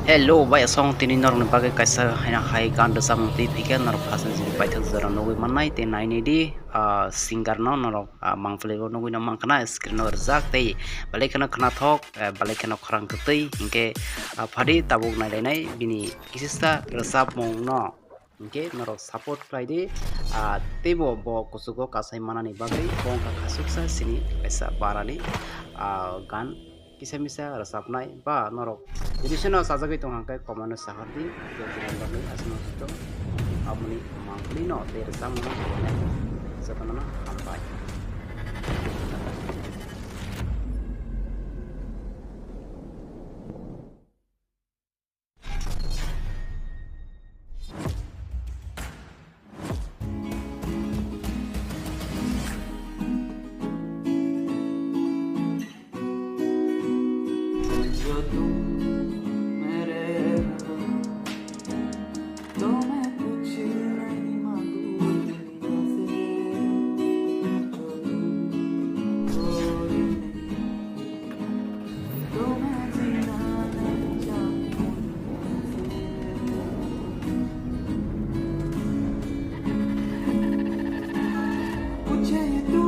Hello, bay song tini nor ni bagai kaisa haina hai gan de samung ti phike nor phasan jini paithak zara nogui mannai te naini di singer no nor mangfle go nogui no mangkana screen no rijak tei balai khana khana thok balai khana khorang tei hingke phadi tabuk nai bini kisista resap mong no hingke norok support khlai di tebo bo kusugo kasai manani bagai bongka khasuksa sini kaisa barani gan kisa misa resapnai ba norok jadi seno sajagoi tonghangkai komano sahardi kejiran asno sito amuni mangkuli no ter samno setanana ampai. जो तुम मेरे हो तो मैं कुछ नहीं मांगू दुनिया से जो तुम कोई नहीं तो मैं जीना नहीं चाहूँ पूछे तू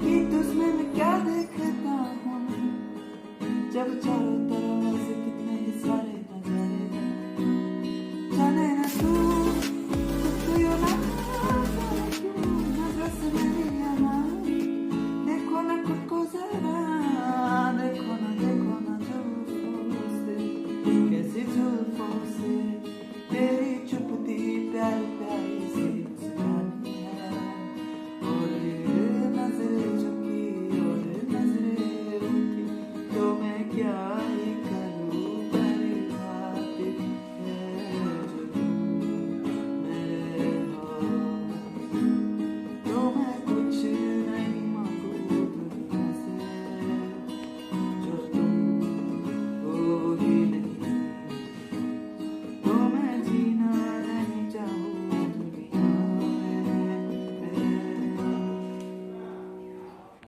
कि तुझमें मैं क्या देखता हूँ जब चारों तरफ से कितने ही सारे नजारे जाने ना तू तो यो ना नजर से मेरी आना देखो ना खुद को जरा देखो ना जुल्फों से कैसी जुल्फों से तेरी